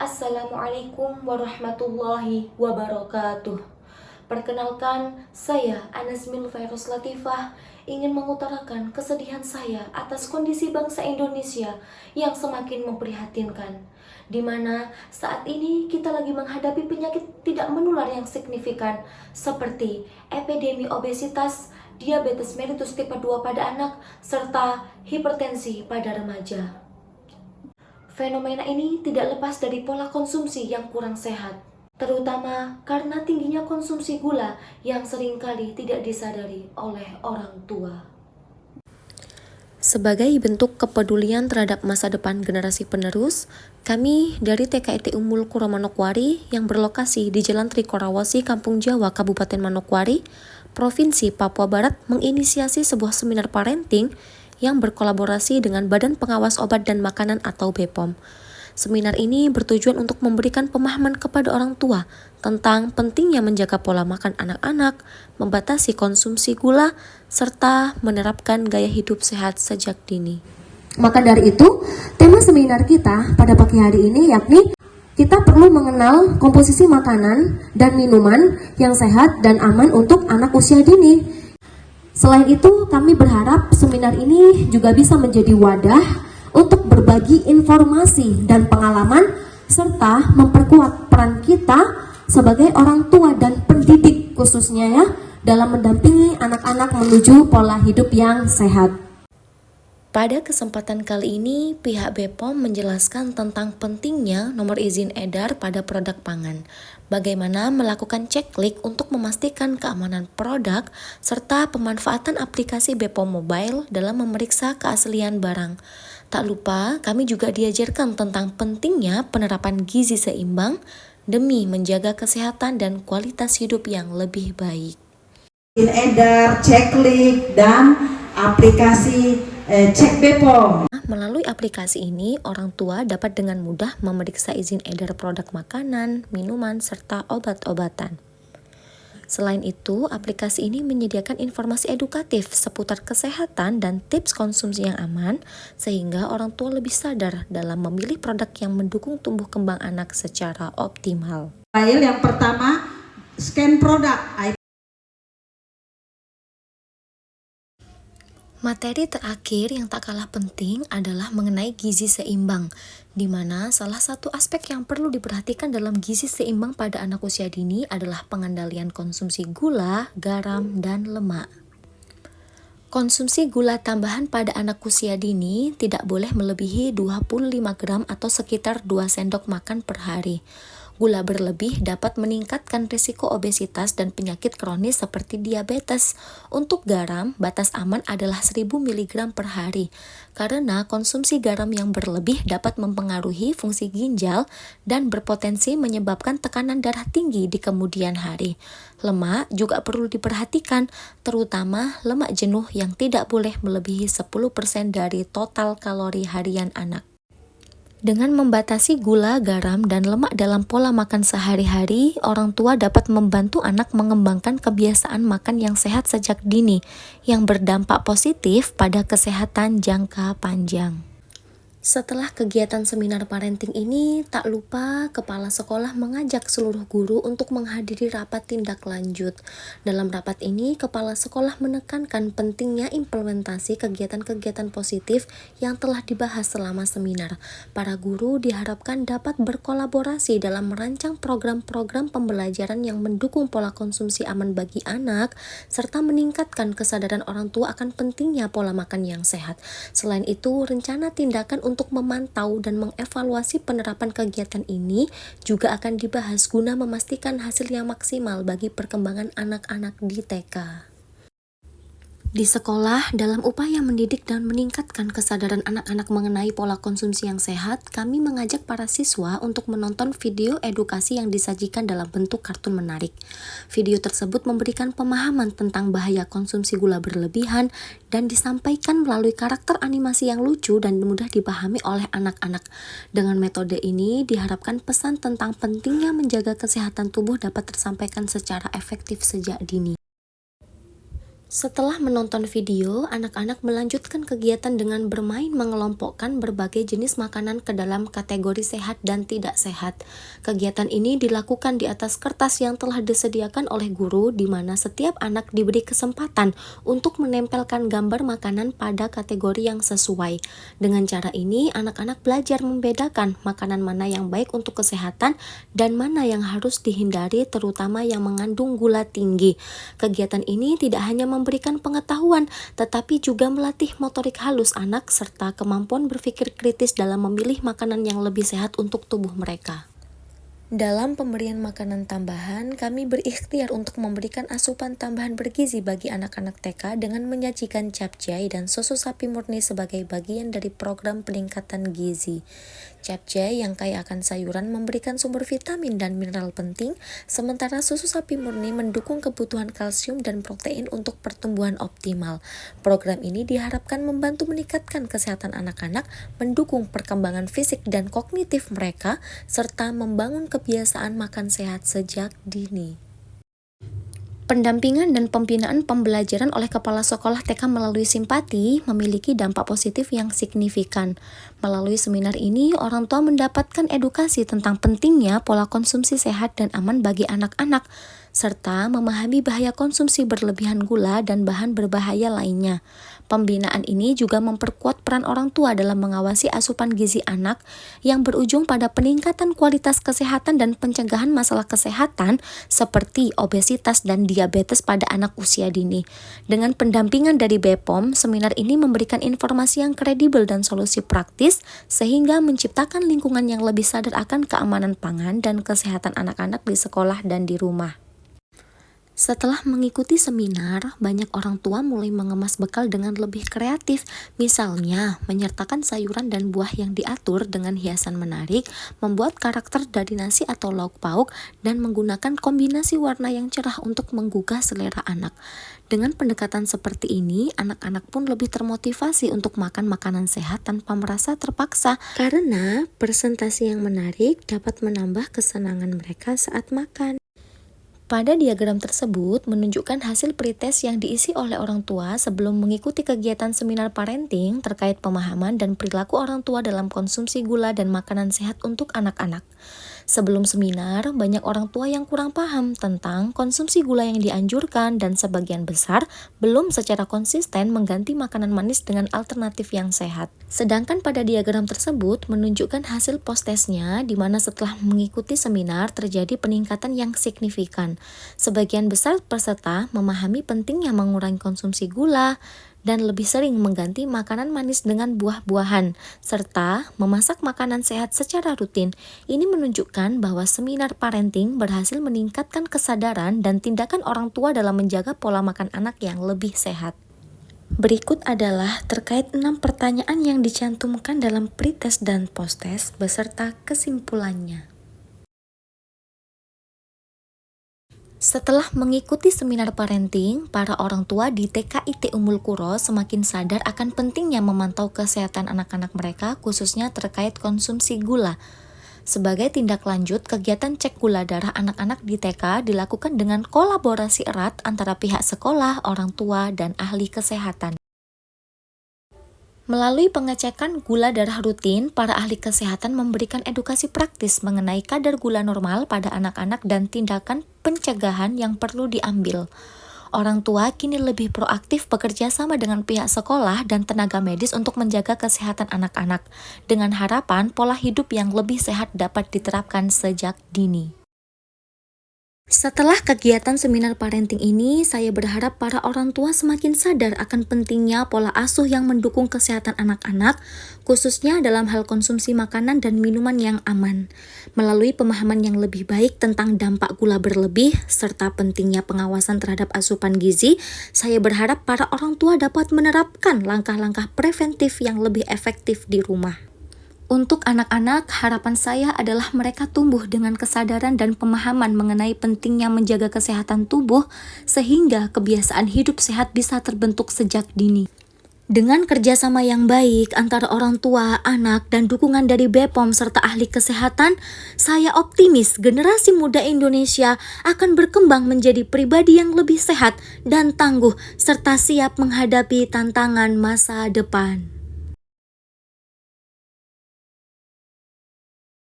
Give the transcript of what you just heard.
Assalamualaikum warahmatullahi wabarakatuh. Perkenalkan, saya Anasmil Virus Latifah ingin mengutarakan kesedihan saya atas kondisi bangsa Indonesia yang semakin memprihatinkan, di mana saat ini kita lagi menghadapi penyakit tidak menular yang signifikan seperti epidemi obesitas, diabetes mellitus tipe 2 pada anak, serta hipertensi pada remaja. Fenomena ini tidak lepas dari pola konsumsi yang kurang sehat, terutama karena tingginya konsumsi gula yang seringkali tidak disadari oleh orang tua. Sebagai bentuk kepedulian terhadap masa depan generasi penerus, kami dari TKIT Ummul Qura Manokwari yang berlokasi di Jalan Trikorawasi, Kampung Jawa, Kabupaten Manokwari, Provinsi Papua Barat menginisiasi sebuah seminar parenting yang berkolaborasi dengan Badan Pengawas Obat dan Makanan atau BPOM. Seminar ini bertujuan untuk memberikan pemahaman kepada orang tua tentang pentingnya menjaga pola makan anak-anak, membatasi konsumsi gula, serta menerapkan gaya hidup sehat sejak dini. Maka dari itu, tema seminar kita pada pagi hari ini yakni kita perlu mengenal komposisi makanan dan minuman yang sehat dan aman untuk anak usia dini. Selain itu, kami berharap seminar ini juga bisa menjadi wadah untuk berbagi informasi dan pengalaman serta memperkuat peran kita sebagai orang tua dan pendidik khususnya ya dalam mendampingi anak-anak menuju pola hidup yang sehat. Pada kesempatan kali ini, pihak BPOM menjelaskan tentang pentingnya nomor izin edar pada produk pangan, bagaimana melakukan cek-klik untuk memastikan keamanan produk, serta pemanfaatan aplikasi BPOM Mobile dalam memeriksa keaslian barang. Tak lupa, kami juga diajarkan tentang pentingnya penerapan gizi seimbang demi menjaga kesehatan dan kualitas hidup yang lebih baik. Izin edar, cek-klik, dan aplikasi cek BPOM. Melalui aplikasi ini, orang tua dapat dengan mudah memeriksa izin edar produk makanan, minuman, serta obat-obatan. Selain itu, aplikasi ini menyediakan informasi edukatif seputar kesehatan dan tips konsumsi yang aman, sehingga orang tua lebih sadar dalam memilih produk yang mendukung tumbuh kembang anak secara optimal. File yang pertama, scan produk. Materi terakhir yang tak kalah penting adalah mengenai gizi seimbang, di mana salah satu aspek yang perlu diperhatikan dalam gizi seimbang pada anak usia dini adalah pengendalian konsumsi gula, garam, dan lemak. Konsumsi gula tambahan pada anak usia dini tidak boleh melebihi 25 gram atau sekitar 2 sendok makan per hari. Gula berlebih dapat meningkatkan risiko obesitas dan penyakit kronis seperti diabetes. Untuk garam, batas aman adalah 1000 mg per hari, karena konsumsi garam yang berlebih dapat mempengaruhi fungsi ginjal dan berpotensi menyebabkan tekanan darah tinggi di kemudian hari. Lemak juga perlu diperhatikan, terutama lemak jenuh yang tidak boleh melebihi 10% dari total kalori harian anak. Dengan membatasi gula, garam, dan lemak dalam pola makan sehari-hari, orang tua dapat membantu anak mengembangkan kebiasaan makan yang sehat sejak dini, yang berdampak positif pada kesehatan jangka panjang. Setelah kegiatan seminar parenting ini, tak lupa kepala sekolah mengajak seluruh guru untuk menghadiri rapat tindak lanjut. Dalam rapat ini, kepala sekolah menekankan pentingnya implementasi kegiatan-kegiatan positif yang telah dibahas selama seminar. Para guru diharapkan dapat berkolaborasi dalam merancang program-program pembelajaran yang mendukung pola konsumsi aman bagi anak, serta meningkatkan kesadaran orang tua akan pentingnya pola makan yang sehat. Selain itu, rencana tindakan untuk memantau dan mengevaluasi penerapan kegiatan ini juga akan dibahas guna memastikan hasil yang maksimal bagi perkembangan anak-anak di TK. Di sekolah, dalam upaya mendidik dan meningkatkan kesadaran anak-anak mengenai pola konsumsi yang sehat, kami mengajak para siswa untuk menonton video edukasi yang disajikan dalam bentuk kartun menarik. Video tersebut memberikan pemahaman tentang bahaya konsumsi gula berlebihan dan disampaikan melalui karakter animasi yang lucu dan mudah dipahami oleh anak-anak. Dengan metode ini, diharapkan pesan tentang pentingnya menjaga kesehatan tubuh dapat tersampaikan secara efektif sejak dini. Setelah menonton video, anak-anak melanjutkan kegiatan dengan bermain mengelompokkan berbagai jenis makanan ke dalam kategori sehat dan tidak sehat. Kegiatan ini dilakukan di atas kertas yang telah disediakan oleh guru, di mana setiap anak diberi kesempatan untuk menempelkan gambar makanan pada kategori yang sesuai. Dengan cara ini, anak-anak belajar membedakan makanan mana yang baik untuk kesehatan dan mana yang harus dihindari, terutama yang mengandung gula tinggi. Kegiatan ini tidak hanya memberikan pengetahuan, tetapi juga melatih motorik halus anak serta kemampuan berpikir kritis dalam memilih makanan yang lebih sehat untuk tubuh mereka. Dalam pemberian makanan tambahan, kami berikhtiar untuk memberikan asupan tambahan bergizi bagi anak-anak TK dengan menyajikan capcay dan susu sapi murni sebagai bagian dari program peningkatan gizi. Capcay yang kaya akan sayuran memberikan sumber vitamin dan mineral penting, sementara susu sapi murni mendukung kebutuhan kalsium dan protein untuk pertumbuhan optimal. Program ini diharapkan membantu meningkatkan kesehatan anak-anak, mendukung perkembangan fisik dan kognitif mereka, serta membangun kebiasaan makan sehat sejak dini. Pendampingan dan pembinaan pembelajaran oleh kepala sekolah TK melalui simpati memiliki dampak positif yang signifikan. Melalui seminar ini, orang tua mendapatkan edukasi tentang pentingnya pola konsumsi sehat dan aman bagi anak-anak, serta memahami bahaya konsumsi berlebihan gula dan bahan berbahaya lainnya. Pembinaan ini juga memperkuat peran orang tua dalam mengawasi asupan gizi anak yang berujung pada peningkatan kualitas kesehatan dan pencegahan masalah kesehatan seperti obesitas dan diabetes pada anak usia dini. Dengan pendampingan dari BPOM, seminar ini memberikan informasi yang kredibel dan solusi praktis sehingga menciptakan lingkungan yang lebih sadar akan keamanan pangan dan kesehatan anak-anak di sekolah dan di rumah. Setelah mengikuti seminar, banyak orang tua mulai mengemas bekal dengan lebih kreatif, misalnya menyertakan sayuran dan buah yang diatur dengan hiasan menarik, membuat karakter dari nasi atau lauk pauk, dan menggunakan kombinasi warna yang cerah untuk menggugah selera anak. Dengan pendekatan seperti ini, anak-anak pun lebih termotivasi untuk makan makanan sehat tanpa merasa terpaksa, karena presentasi yang menarik dapat menambah kesenangan mereka saat makan. Pada diagram tersebut menunjukkan hasil pretest yang diisi oleh orang tua sebelum mengikuti kegiatan seminar parenting terkait pemahaman dan perilaku orang tua dalam konsumsi gula dan makanan sehat untuk anak-anak. Sebelum seminar, banyak orang tua yang kurang paham tentang konsumsi gula yang dianjurkan dan sebagian besar belum secara konsisten mengganti makanan manis dengan alternatif yang sehat. Sedangkan pada diagram tersebut menunjukkan hasil post-testnya di mana setelah mengikuti seminar terjadi peningkatan yang signifikan. Sebagian besar peserta memahami pentingnya mengurangi konsumsi gula dan lebih sering mengganti makanan manis dengan buah-buahan, serta memasak makanan sehat secara rutin. Ini menunjukkan bahwa seminar parenting berhasil meningkatkan kesadaran dan tindakan orang tua dalam menjaga pola makan anak yang lebih sehat. Berikut adalah terkait 6 pertanyaan yang dicantumkan dalam pretest dan post-test beserta kesimpulannya. Setelah mengikuti seminar parenting, para orang tua di TKIT Ummul Qura semakin sadar akan pentingnya memantau kesehatan anak-anak mereka, khususnya terkait konsumsi gula. Sebagai tindak lanjut, kegiatan cek gula darah anak-anak di TK dilakukan dengan kolaborasi erat antara pihak sekolah, orang tua, dan ahli kesehatan. Melalui pengecekan gula darah rutin, para ahli kesehatan memberikan edukasi praktis mengenai kadar gula normal pada anak-anak dan tindakan pencegahan yang perlu diambil. Orang tua kini lebih proaktif bekerja sama dengan pihak sekolah dan tenaga medis untuk menjaga kesehatan anak-anak, dengan harapan pola hidup yang lebih sehat dapat diterapkan sejak dini. Setelah kegiatan seminar parenting ini, saya berharap para orang tua semakin sadar akan pentingnya pola asuh yang mendukung kesehatan anak-anak, khususnya dalam hal konsumsi makanan dan minuman yang aman. Melalui pemahaman yang lebih baik tentang dampak gula berlebih, serta pentingnya pengawasan terhadap asupan gizi, saya berharap para orang tua dapat menerapkan langkah-langkah preventif yang lebih efektif di rumah. Untuk anak-anak, harapan saya adalah mereka tumbuh dengan kesadaran dan pemahaman mengenai pentingnya menjaga kesehatan tubuh, sehingga kebiasaan hidup sehat bisa terbentuk sejak dini. Dengan kerjasama yang baik antara orang tua, anak, dan dukungan dari BPOM serta ahli kesehatan, saya optimis generasi muda Indonesia akan berkembang menjadi pribadi yang lebih sehat dan tangguh serta siap menghadapi tantangan masa depan.